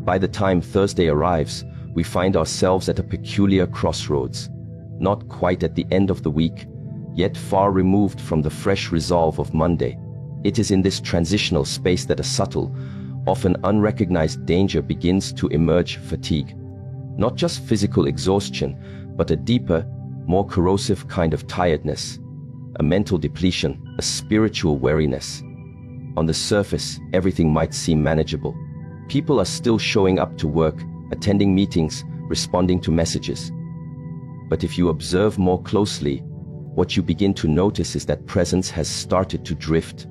By the time Thursday arrives, we find ourselves at a peculiar crossroads, not quite at the end of the week, yet far removed from the fresh resolve of Monday. It is in this transitional space that a subtle, often unrecognized danger begins to emerge: fatigue. Not just physical exhaustion, but a deeper, more corrosive kind of tiredness, a mental depletion, a spiritual weariness. On the surface, everything might seem manageable. People are still showing up to work, attending meetings, responding to messages. But if you observe more closely, what you begin to notice is that presence has started to drift.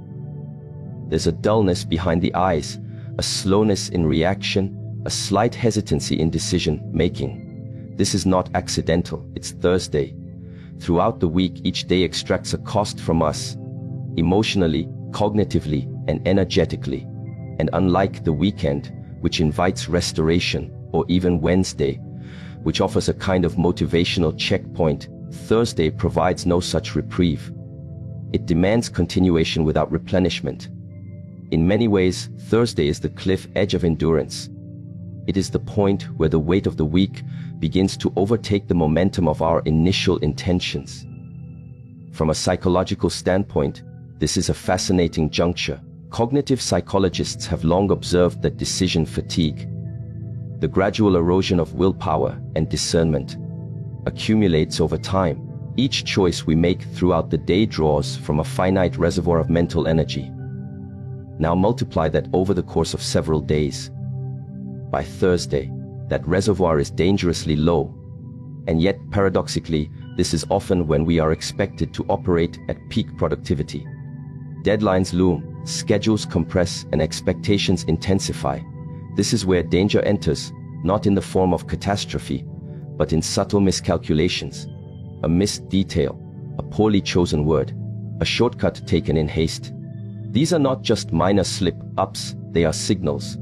There's a dullness behind the eyes, a slowness in reaction, a slight hesitancy in decision-making. This is not accidental, it's Thursday. Throughout the week, each day extracts a cost from us, emotionally, cognitively, and energetically. And unlike the weekend, which invites restoration, or even Wednesday, which offers a kind of motivational checkpoint, Thursday provides no such reprieve. It demands continuation without replenishment. In many ways, Thursday is the cliff edge of endurance. It is the point where the weight of the week begins to overtake the momentum of our initial intentions. From a psychological standpoint, this is a fascinating juncture. Cognitive psychologists have long observed that decision fatigue, the gradual erosion of willpower and discernment, accumulates over time. Each choice we make throughout the day draws from a finite reservoir of mental energy. Now multiply that over the course of several days. By Thursday, that reservoir is dangerously low, and yet paradoxically, this is often when we are expected to operate at peak productivity. Deadlines loom, schedules compress, and expectations intensify. This is where danger enters, not in the form of catastrophe, but in subtle miscalculations. A missed detail, a poorly chosen word, a shortcut taken in haste. These are not just minor slip-ups, they are signals,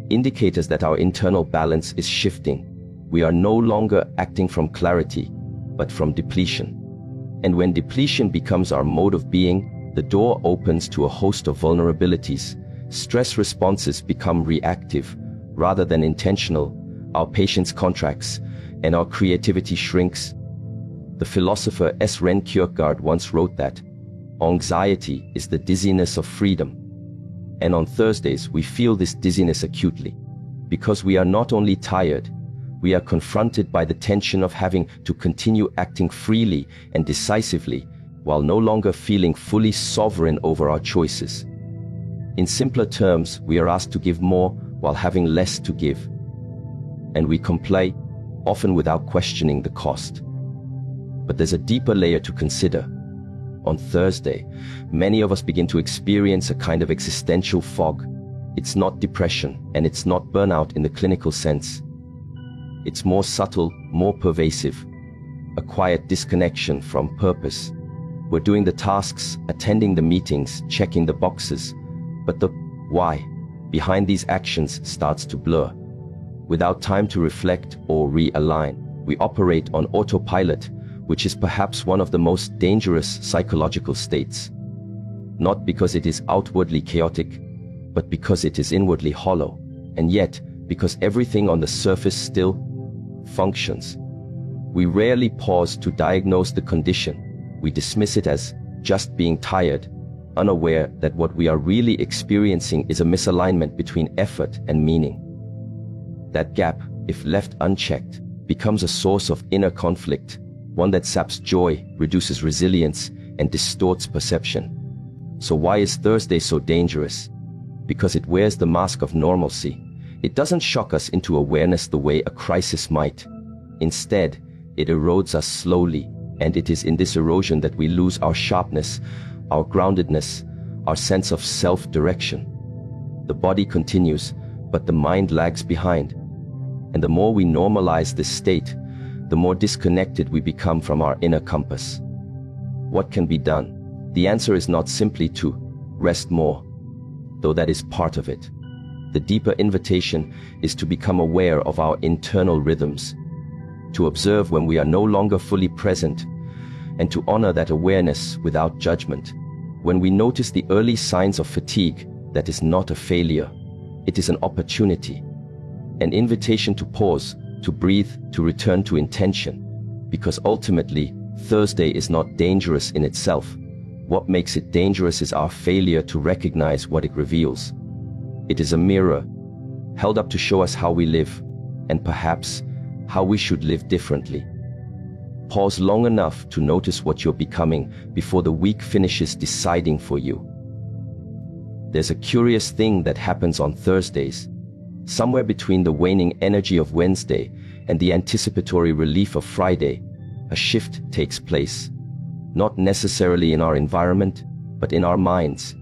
indicators that our internal balance is shifting. We are no longer acting from clarity, but from depletion. And when depletion becomes our mode of being, the door opens to a host of vulnerabilities. Stress responses become reactive rather than intentional. Our patience contracts, and our creativity shrinks. The philosopher S. Ren Kierkegaard once wrote that anxiety is the dizziness of freedom. And on Thursdays, we feel this dizziness acutely, because we are not only tired, we are confronted by the tension of having to continue acting freely and decisively while no longer feeling fully sovereign over our choices. In simpler terms, we are asked to give more while having less to give. And we comply, often without questioning the cost. But there's a deeper layer to consider. On Thursday, many of us begin to experience a kind of existential fog. It's not depression, and it's not burnout in the clinical sense. It's more subtle, more pervasive, a quiet disconnection from purpose. We're doing the tasks, attending the meetings, checking the boxes, but the why behind these actions starts to blur. Without time to reflect or realign, we operate on autopilot, which is perhaps one of the most dangerous psychological states. Not because it is outwardly chaotic, but because it is inwardly hollow, and yet because everything on the surface still functions. We rarely pause to diagnose the condition. We dismiss it as just being tired, unaware that what we are really experiencing is a misalignment between effort and meaning. That gap, if left unchecked, becomes a source of inner conflict, one that saps joy, reduces resilience, and distorts perception. So why is Thursday so dangerous? Because it wears the mask of normalcy. It doesn't shock us into awareness the way a crisis might. Instead, it erodes us slowly, and it is in this erosion that we lose our sharpness, our groundedness, our sense of self-direction. The body continues, but the mind lags behind. And the more we normalize this state, the more disconnected we become from our inner compass. What can be done? The answer is not simply to rest more, though that is part of it. The deeper invitation is to become aware of our internal rhythms, to observe when we are no longer fully present, and to honor that awareness without judgment. When we notice the early signs of fatigue, that is not a failure, it is an opportunity. An invitation to pause, to breathe, to return to intention. Because ultimately, Thursday is not dangerous in itself. What makes it dangerous is our failure to recognize what it reveals. It is a mirror, held up to show us how we live, and perhaps how we should live differently. Pause long enough to notice what you're becoming before the week finishes deciding for you. There's a curious thing that happens on Thursdays. Somewhere between the waning energy of Wednesday and the anticipatory relief of Friday, a shift takes place. Not necessarily in our environment, but in our minds.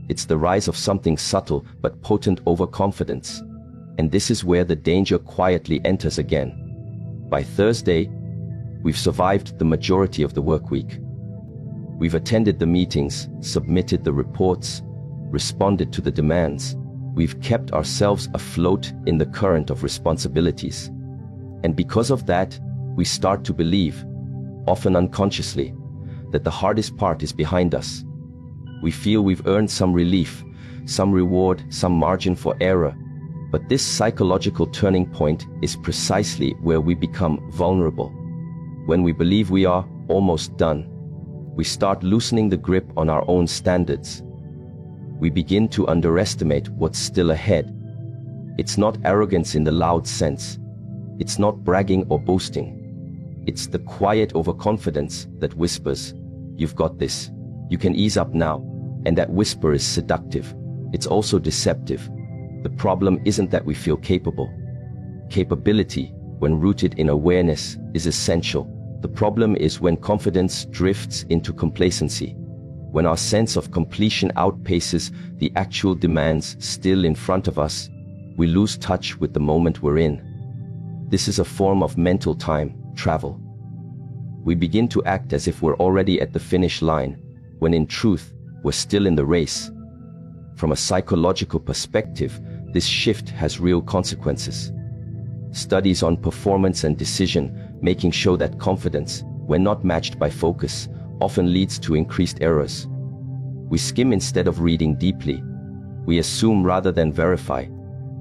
It's the rise of something subtle but potent overconfidence. And this is where the danger quietly enters again. By Thursday, we've survived the majority of the work week. We've attended the meetings, submitted the reports, responded to the demands. We've kept ourselves afloat in the current of responsibilities. And because of that, we start to believe, often unconsciously, that the hardest part is behind us. We feel we've earned some relief, some reward, some margin for error. But this psychological turning point is precisely where we become vulnerable. When we believe we are almost done, we start loosening the grip on our own standards. We begin to underestimate what's still ahead. It's not arrogance in the loud sense. It's not bragging or boasting. It's the quiet overconfidence that whispers, "You've got this. You can ease up now." And that whisper is seductive. It's also deceptive. The problem isn't that we feel capable. Capability, when rooted in awareness, is essential. The problem is when confidence drifts into complacency. When our sense of completion outpaces the actual demands still in front of us, we lose touch with the moment we're in. This is a form of mental time travel. We begin to act as if we're already at the finish line, when in truth, we're still in the race. From a psychological perspective, this shift has real consequences. Studies on performance and decision-making show that confidence, when not matched by focus, often leads to increased errors. We skim instead of reading deeply. We assume rather than verify.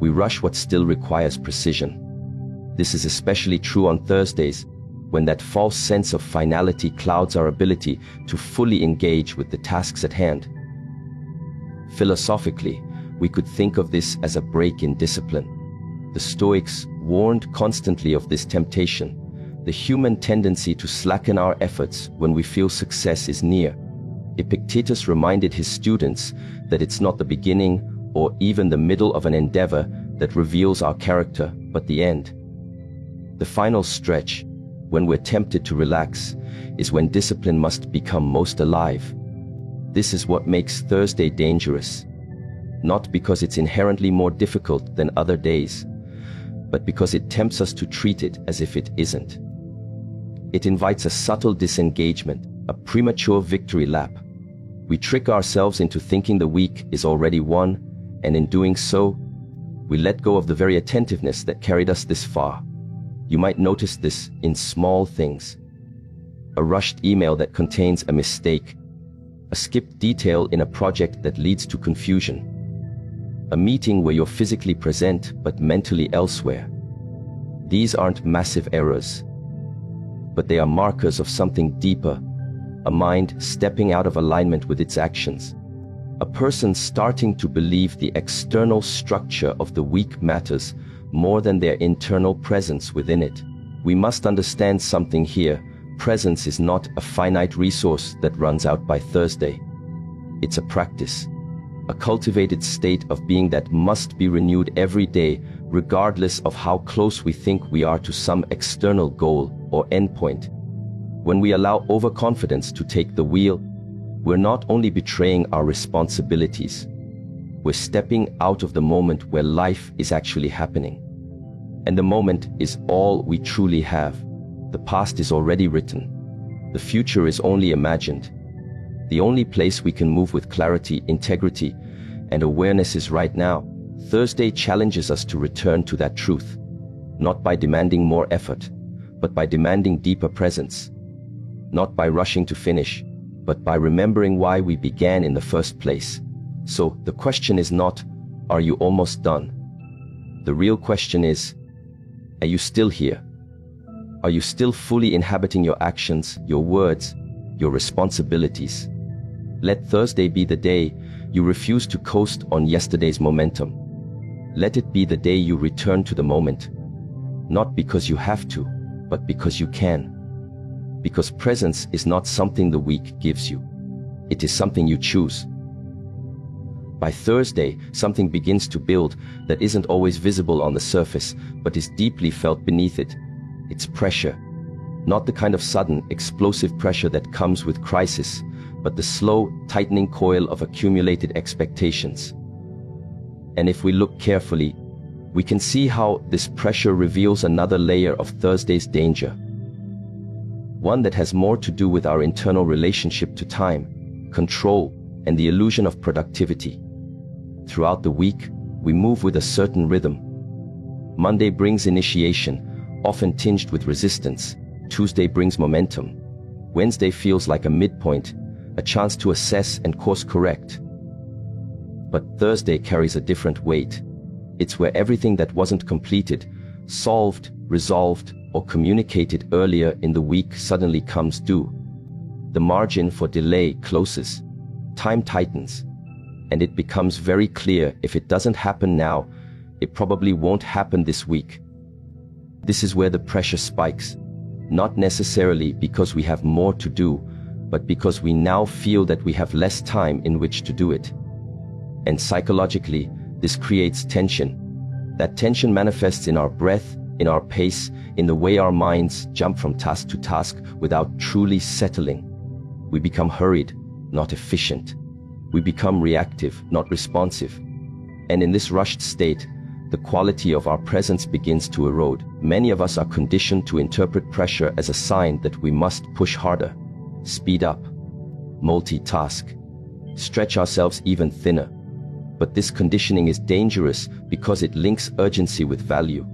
We rush what still requires precision. This is especially true on Thursdays, when that false sense of finality clouds our ability to fully engage with the tasks at hand. Philosophically, we could think of this as a break in discipline. The Stoics warned constantly of this temptation, the human tendency to slacken our efforts when we feel success is near. Epictetus reminded his students that it's not the beginning or even the middle of an endeavor that reveals our character, but the end. The final stretch, when we're tempted to relax, is when discipline must become most alive. This is what makes Thursday dangerous. Not because it's inherently more difficult than other days, but because it tempts us to treat it as if it isn't. It invites a subtle disengagement, a premature victory lap. We trick ourselves into thinking the week is already won, and in doing so, we let go of the very attentiveness that carried us this far. You might notice this in small things. A rushed email that contains a mistake, a skipped detail in a project that leads to confusion, a meeting where you're physically present but mentally elsewhere. These aren't massive errors, but they are markers of something deeper, a mind stepping out of alignment with its actions, a person starting to believe the external structure of the week matters more than their internal presence within it. We must understand something here. Presence is not a finite resource that runs out by Thursday. It's a practice, a cultivated state of being that must be renewed every day, regardless of how close we think we are to some external goal or endpoint. When we allow overconfidence to take the wheel, we're not only betraying our responsibilities, we're stepping out of the moment where life is actually happening. And the moment is all we truly have. The past is already written. The future is only imagined. The only place we can move with clarity, integrity, and awareness is right now. Thursday challenges us to return to that truth, not by demanding more effort, but by demanding deeper presence. Not by rushing to finish, but by remembering why we began in the first place. So the question is not, are you almost done? The real question is, are you still here? Are you still fully inhabiting your actions, your words, your responsibilities? Let Thursday be the day you refuse to coast on yesterday's momentum. Let it be the day you return to the moment, not because you have to, but because you can. Because presence is not something the week gives you. It is something you choose. By Thursday, something begins to build that isn't always visible on the surface, but is deeply felt beneath it. It's pressure. Not the kind of sudden, explosive pressure that comes with crisis, but the slow, tightening coil of accumulated expectations. And if we look carefully, we can see how this pressure reveals another layer of Thursday's danger. One that has more to do with our internal relationship to time, control, and the illusion of productivity. Throughout the week, we move with a certain rhythm. Monday brings initiation, often tinged with resistance. Tuesday brings momentum. Wednesday feels like a midpoint, a chance to assess and course correct. But Thursday carries a different weight. It's where everything that wasn't completed, solved, resolved, or communicated earlier in the week suddenly comes due. The margin for delay closes. Time tightens. And it becomes very clear if it doesn't happen now, it probably won't happen this week. This is where the pressure spikes. Not necessarily because we have more to do, but because we now feel that we have less time in which to do it. And psychologically, this creates tension. That tension manifests in our breath, in our pace, in the way our minds jump from task to task without truly settling. We become hurried, not efficient. We become reactive, not responsive. And in this rushed state, the quality of our presence begins to erode. Many of us are conditioned to interpret pressure as a sign that we must push harder, speed up, multitask, stretch ourselves even thinner. But this conditioning is dangerous because it links urgency with value.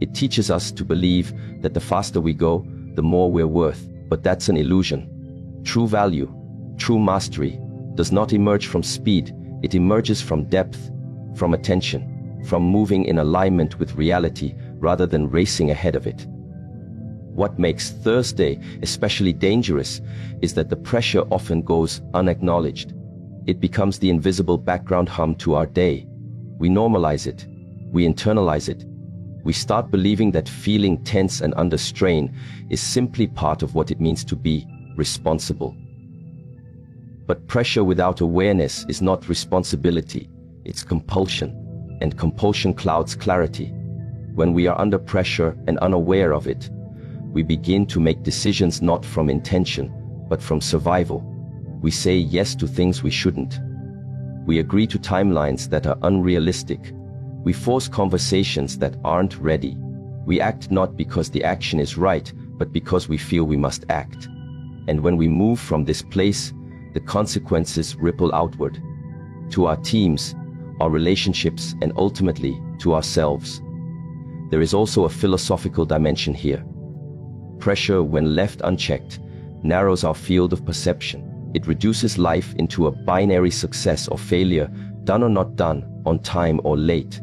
It teaches us to believe that the faster we go, the more we're worth. But that's an illusion. True value, true mastery, does not emerge from speed. It emerges from depth, from attention, from moving in alignment with reality rather than racing ahead of it. What makes Thursday especially dangerous is that the pressure often goes unacknowledged. It becomes the invisible background hum to our day. We normalize it. We internalize it. We start believing that feeling tense and under strain is simply part of what it means to be responsible. But pressure without awareness is not responsibility, it's compulsion. And compulsion clouds clarity. When we are under pressure and unaware of it, we begin to make decisions not from intention, but from survival. We say yes to things we shouldn't. We agree to timelines that are unrealistic. We force conversations that aren't ready. We act not because the action is right, but because we feel we must act. And when we move from this place, the consequences ripple outward. To our teams, our relationships, and ultimately to ourselves. There is also a philosophical dimension here. Pressure, when left unchecked, narrows our field of perception. It reduces life into a binary success or failure, done or not done, on time or late.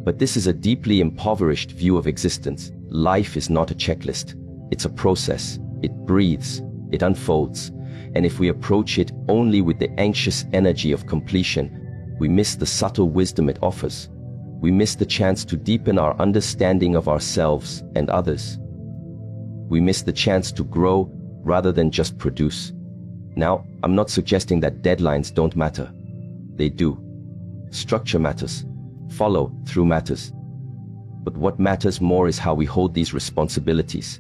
But this is a deeply impoverished view of existence. Life is not a checklist. It's a process. It breathes. It unfolds. And if we approach it only with the anxious energy of completion, we miss the subtle wisdom it offers. We miss the chance to deepen our understanding of ourselves and others. We miss the chance to grow rather than just produce. Now, I'm not suggesting that deadlines don't matter. They do. Structure matters. Follow through matters. But what matters more is how we hold these responsibilities.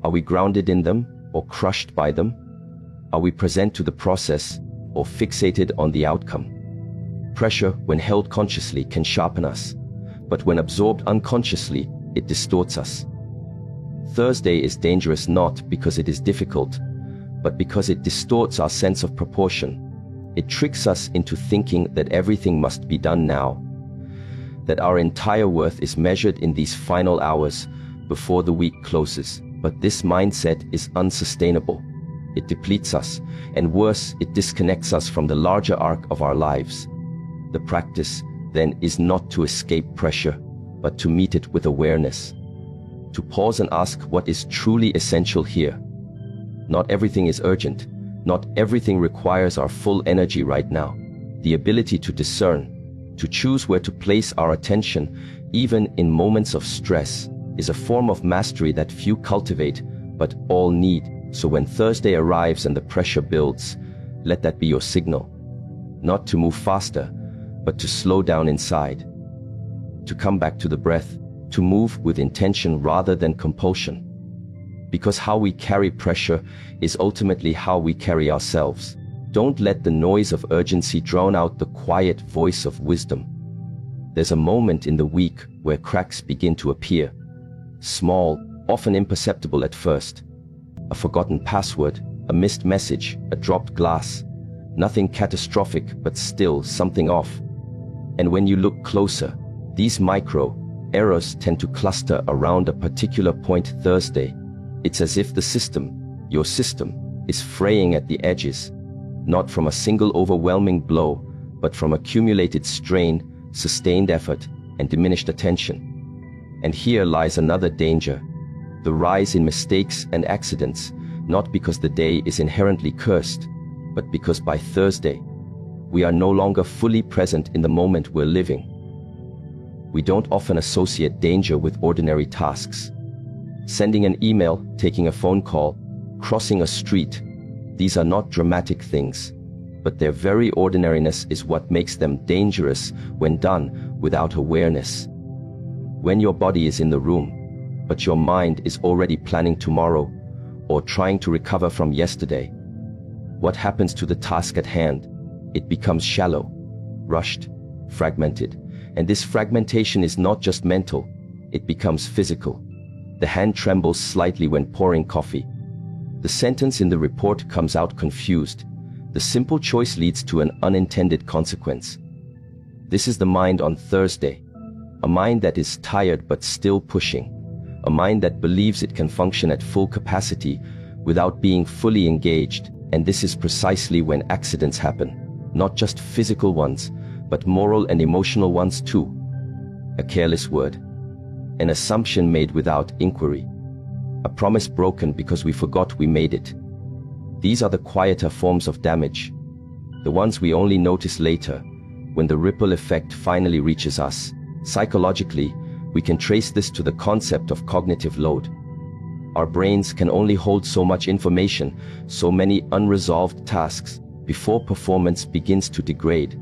Are we grounded in them or crushed by them? Are we present to the process or fixated on the outcome? Pressure, when held consciously, can sharpen us, but when absorbed unconsciously, it distorts us. Thursday is dangerous not because it is difficult, but because it distorts our sense of proportion. It tricks us into thinking that everything must be done now, that our entire worth is measured in these final hours before the week closes. But this mindset is unsustainable. It depletes us, and worse, it disconnects us from the larger arc of our lives. The practice, then is not to escape pressure, but to meet it with awareness. To pause and ask what is truly essential here. Not everything is urgent. Not everything requires our full energy right now. The ability to discern, to choose where to place our attention, even in moments of stress, is a form of mastery that few cultivate, but all need. So when Thursday arrives and the pressure builds, let that be your signal. Not to move faster, but to slow down inside. To come back to the breath, to move with intention rather than compulsion. Because how we carry pressure is ultimately how we carry ourselves. Don't let the noise of urgency drown out the quiet voice of wisdom. There's a moment in the week where cracks begin to appear. Small, often imperceptible at first. A forgotten password, a missed message, a dropped glass. Nothing catastrophic, but still something off. And when you look closer, these micro errors tend to cluster around a particular point. Thursday, it's as if the system, your system, is fraying at the edges, not from a single overwhelming blow, but from accumulated strain, sustained effort, and diminished attention. And here lies another danger, the rise in mistakes and accidents, not because the day is inherently cursed, but because by Thursday, we are no longer fully present in the moment we're living. We don't often associate danger with ordinary tasks. Sending an email, taking a phone call, crossing a street, these are not dramatic things, but their very ordinariness is what makes them dangerous when done without awareness. When your body is in the room, but your mind is already planning tomorrow or trying to recover from yesterday, what happens to the task at hand? It becomes shallow, rushed, fragmented. And this fragmentation is not just mental, it becomes physical. The hand trembles slightly when pouring coffee. The sentence in the report comes out confused. The simple choice leads to an unintended consequence. This is the mind on Thursday. A mind that is tired but still pushing. A mind that believes it can function at full capacity without being fully engaged. And this is precisely when accidents happen. Not just physical ones, but moral and emotional ones too. A careless word. An assumption made without inquiry. A promise broken because we forgot we made it. These are the quieter forms of damage. The ones we only notice later, when the ripple effect finally reaches us. Psychologically, we can trace this to the concept of cognitive load. Our brains can only hold so much information, so many unresolved tasks, before performance begins to degrade.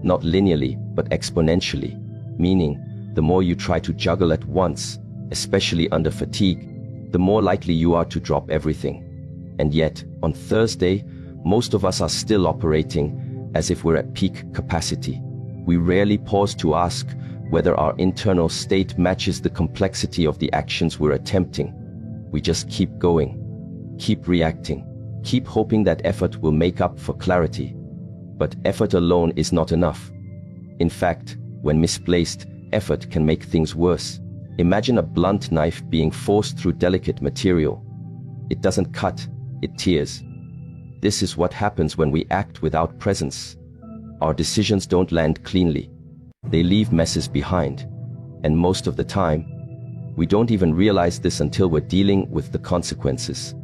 Not linearly, but exponentially, meaning the more you try to juggle at once, especially under fatigue, the more likely you are to drop everything. And yet, on Thursday, most of us are still operating as if we're at peak capacity. We rarely pause to ask whether our internal state matches the complexity of the actions we're attempting. We just keep going, keep reacting, keep hoping that effort will make up for clarity. But effort alone is not enough. In fact, when misplaced, effort can make things worse. Imagine a blunt knife being forced through delicate material. It doesn't cut, it tears. This is what happens when we act without presence. Our decisions don't land cleanly. They leave messes behind. And most of the time, we don't even realize this until we're dealing with the consequences.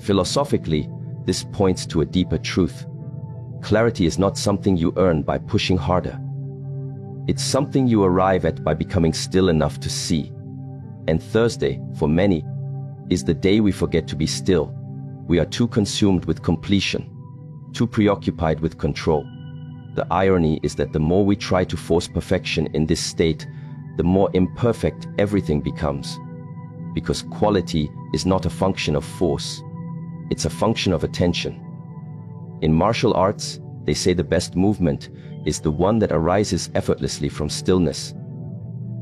Philosophically, this points to a deeper truth. Clarity is not something you earn by pushing harder. It's something you arrive at by becoming still enough to see. And Thursday, for many, is the day we forget to be still. We are too consumed with completion, too preoccupied with control. The irony is that the more we try to force perfection in this state, the more imperfect everything becomes. Because quality is not a function of force. It's a function of attention. In martial arts, they say the best movement is the one that arises effortlessly from stillness.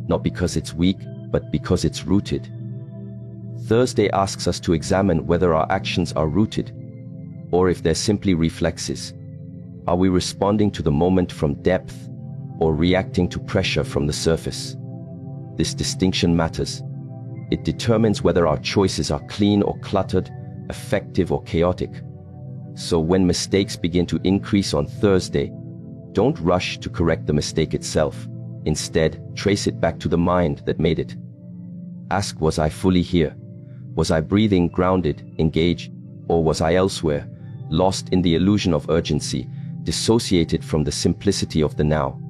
Not because it's weak, but because it's rooted. Thursday asks us to examine whether our actions are rooted, or if they're simply reflexes. Are we responding to the moment from depth, or reacting to pressure from the surface? This distinction matters. It determines whether our choices are clean or cluttered, effective or chaotic. So when mistakes begin to increase on Thursday, Don't rush to correct the mistake itself. Instead, trace it back to the mind that made it. Ask, was I fully here? Was I breathing, grounded, engaged? Or was I elsewhere, lost in the illusion of urgency, dissociated from the simplicity of the now?